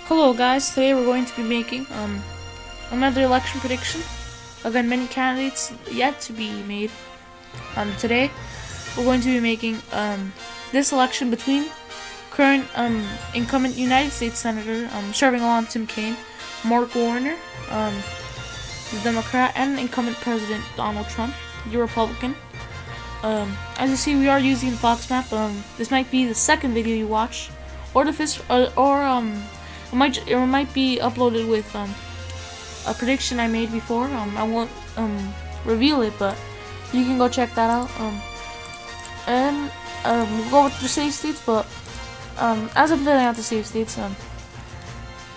Hello guys, today we're going to be making another election prediction. Again, many candidates yet to be made. Today we're going to be making this election between current incumbent United States Senator serving along Tim Kaine, Mark Warner, the Democrat, and incumbent President Donald Trump, the Republican. As you see, we are using Fox Map. This might be the second video you watch, or the first, it might be uploaded with a prediction I made before. I won't reveal it, but you can go check that out. And we'll go with the safe states. But as I'm filling out the safe states,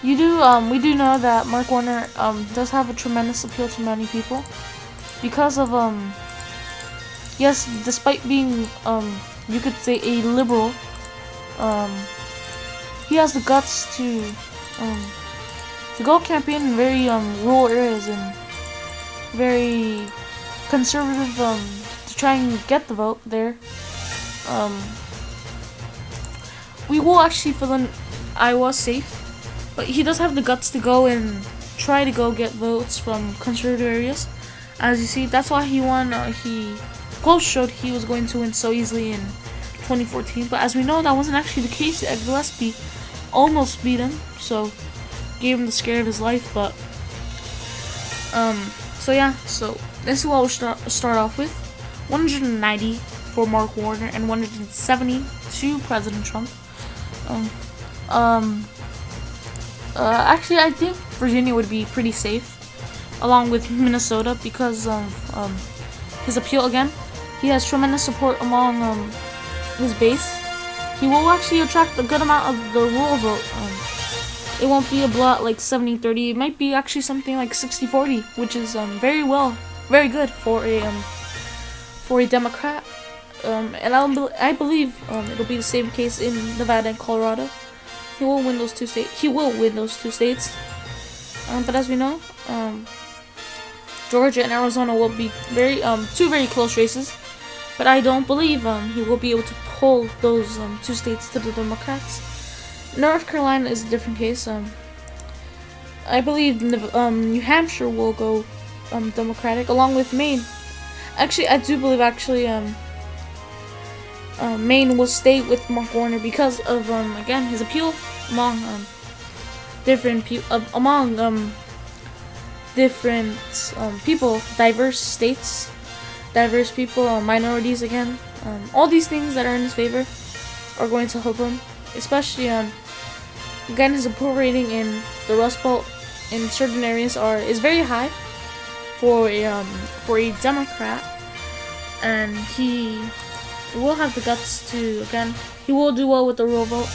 we do know that Mark Warner does have a tremendous appeal to many people because of yes, despite being you could say a liberal, he has the guts to go campaign in very rural areas and very conservative to try and get the vote there. We will actually fill in Iowa safe, but he does have the guts to go and try to go get votes from conservative areas. As you see, that's why he won. Polls showed he was going to win so easily in 2014, but as we know, that wasn't actually the case. Ed Gillespie almost beat him, so gave him the scare of his life. But so yeah, so this is what we'll start off with: 190 for Mark Warner and 170 to President Trump. Actually, I think Virginia would be pretty safe, along with Minnesota, because of his appeal again. He has tremendous support among his base. He will actually attract a good amount of the rural vote. It won't be a blowout like 70-30. It might be actually something like 60-40, which is very good for a Democrat. And I believe it'll be the same case in Nevada and Colorado. He will win those two states. But as we know, Georgia and Arizona will be two very close races. But I don't believe he will be able to pull those two states to the Democrats. North Carolina is a different case. I believe New Hampshire will go Democratic, along with Maine. Actually, I do believe Maine will stay with Mark Warner because of again his appeal among different people, diverse states, diverse people, minorities. Again, all these things that are in his favor are going to help him, especially again his approval rating in the Rust Belt in certain areas is very high for a Democrat, and he will have the guts to, again, he will do well with the rural vote.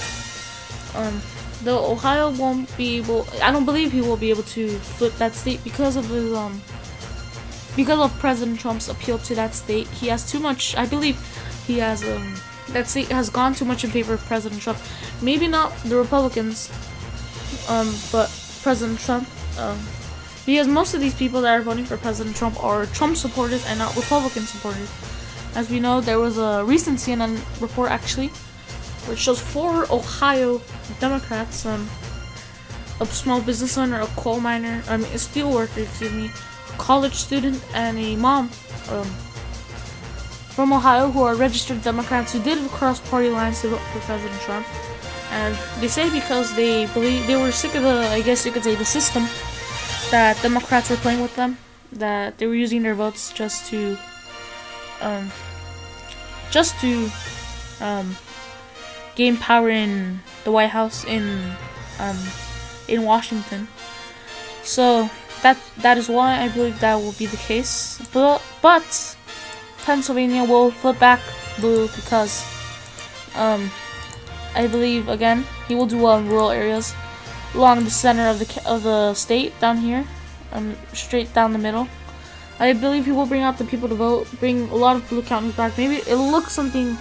Though Ohio won't be able, I don't believe he will be able to flip that state because of his because of President Trump's appeal to that state. He has too much. I believe he has that state has gone too much in favor of President Trump. Maybe not the Republicans, but President Trump. Because most of these people that are voting for President Trump are Trump supporters and not Republican supporters. As we know, there was a recent CNN report actually, which shows 4 Ohio Democrats, a small business owner, a coal miner, a steel worker, excuse me, a college student, and a mom from Ohio who are registered Democrats who did cross party lines to vote for President Trump. And they say because they believe they were sick of I guess you could say, the system that Democrats were playing with them, that they were using their votes just to gain power in the White House in Washington. So that is why I believe that will be the case. But Pennsylvania will flip back blue because I believe again he will do well in rural areas along the center of the state down here, straight down the middle. I believe he will bring out the people to vote, bring a lot of blue counties back. Maybe it'll look something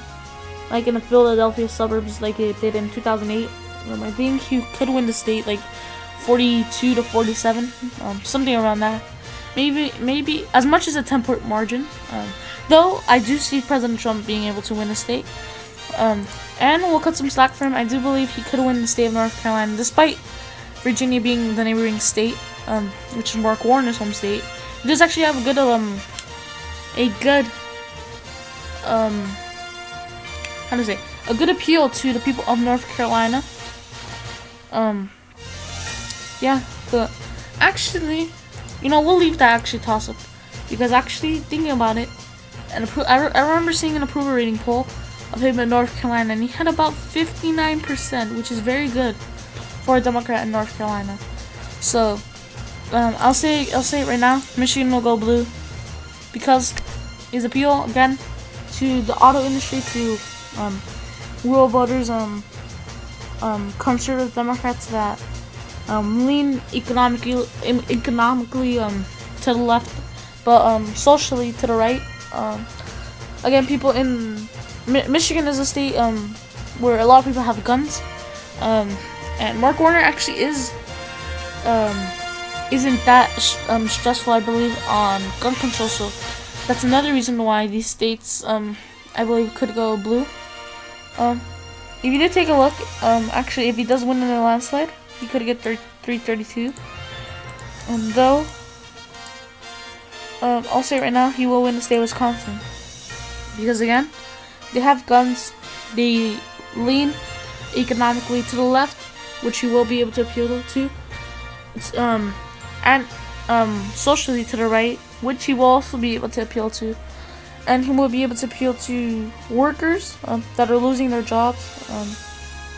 like in the Philadelphia suburbs like it did in 2008. I think he could win the state like 42-47, something around that. Maybe as much as a 10-point margin. Though I do see President Trump being able to win the state. And we'll cut some slack for him. I do believe he could win the state of North Carolina, despite Virginia being the neighboring state, which is Mark Warner's home state. It does actually have a good how to say, a good appeal to the people of North Carolina. Yeah, but actually, you know, we'll leave that actually toss up, because actually thinking about it, and I remember seeing an approval rating poll of him in North Carolina, and he had about 59%, which is very good for a Democrat in North Carolina. So I'll say it right now, Michigan will go blue, because his appeal again to the auto industry, to rural voters, conservative Democrats that lean economically to the left, but socially to the right. Again, people in Michigan is a state where a lot of people have guns, and Mark Warner actually isn't that stressful, I believe, on gun control. So that's another reason why these states, I believe, could go blue. If you did take a look, actually, if he does win in a landslide, he could get 332. Though, I'll say right now, he will win the state of Wisconsin, because again, they have guns, they lean economically to the left, which he will be able to appeal to. It's, and socially to the right, which he will also be able to appeal to. And he will be able to appeal to workers that are losing their jobs,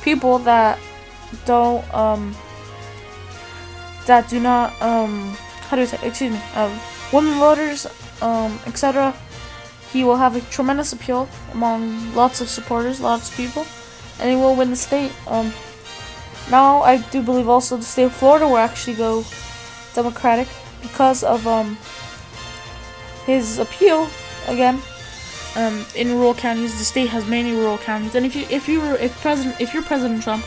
people that don't, that do not, how do I say, excuse me, women voters, etc. He will have a tremendous appeal among lots of supporters, lots of people, and he will win the state. Now, I do believe also the state of Florida will actually go Democratic because of his appeal. Again, in rural counties, the state has many rural counties, and if you're President Trump,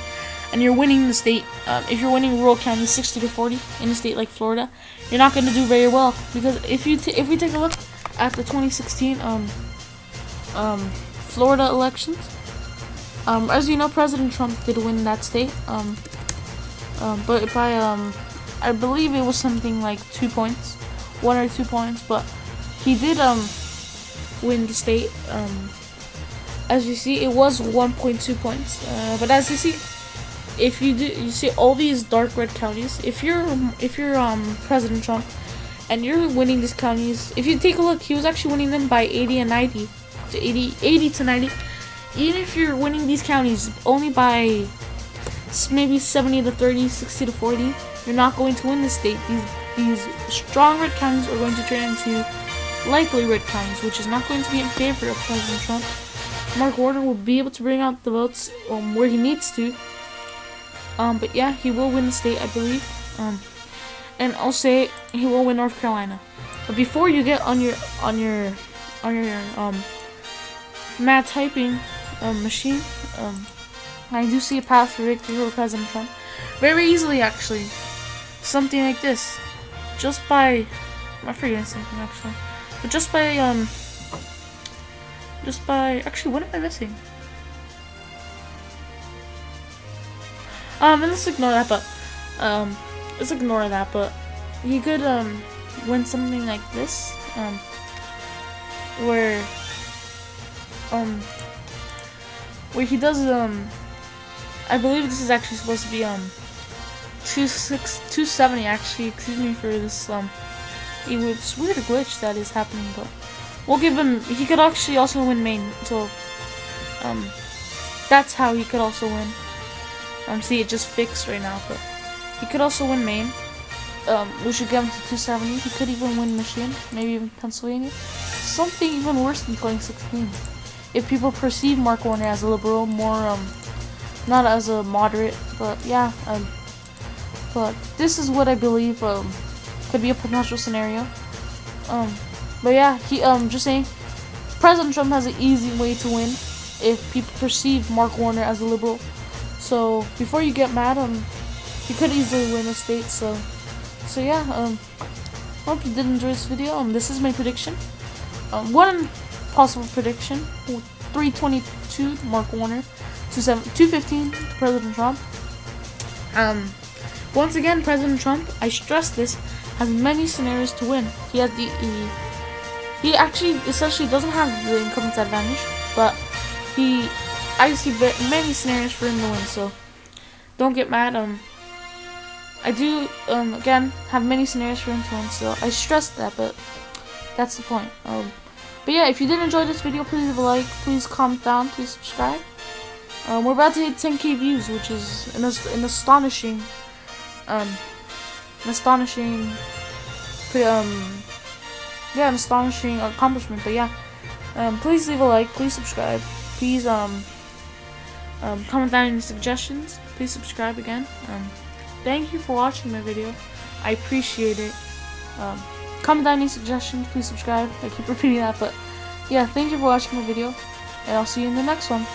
and you're winning the state, if you're winning rural counties 60-40 in a state like Florida, you're not going to do very well, because if we take a look at the 2016 Florida elections, as you know, President Trump did win that state, but by I believe it was something like 2 points, 1 or 2 points, but he did win the state. As you see, it was 1.2 points. But as you see, if you see all these dark red counties, if you're President Trump and you're winning these counties, if you take a look, he was actually winning them by 80 and 90 to 80 to 90. Even if you're winning these counties only by maybe 70 to 30, 60 to 40, you're not going to win the state. These strong red counties are going to turn into likely red counties, which is not going to be in favor of President Trump. Mark Warner will be able to bring out the votes where he needs to. But yeah, he will win the state, I believe. And I'll say he will win North Carolina. But before you get on your mad typing machine, I do see a path for victory for President Trump very easily, actually. Something like this, just by, I'm forgetting something actually, but just by actually, what am I missing? And let's ignore that, but he could win something like this, where he does I believe this is actually supposed to be 270 actually, excuse me for this it's weird glitch that is happening, but we'll give him, he could actually also win Maine, so that's how he could also win. See, it just fixed right now, but he could also win Maine, which should get him to 270. He could even win Michigan, maybe even Pennsylvania, something even worse than 2016 if people perceive Mark Warner as a liberal, more not as a moderate. But yeah, but this is what I believe could be a potential scenario. But yeah, he just saying, President Trump has an easy way to win if people perceive Mark Warner as a liberal. So before you get mad, he could easily win a state. So yeah, hope you did enjoy this video. This is my prediction. One possible prediction: 322 Mark Warner, 215 to President Trump. Once again, President Trump, I stress this, has many scenarios to win. He has he actually essentially doesn't have the incumbent's advantage, but I see many scenarios for him to win. So don't get mad. I do again have many scenarios for him to win. So I stress that, but that's the point. But yeah, if you did enjoy this video, please leave a like, please comment down, please subscribe. We're about to hit 10K views, which is an astonishing accomplishment. But yeah, please leave a like, please subscribe, please comment down any suggestions, please subscribe again. Thank you for watching my video, I appreciate it. Comment down any suggestions, please subscribe. I keep repeating that, but yeah, thank you for watching my video, and I'll see you in the next one.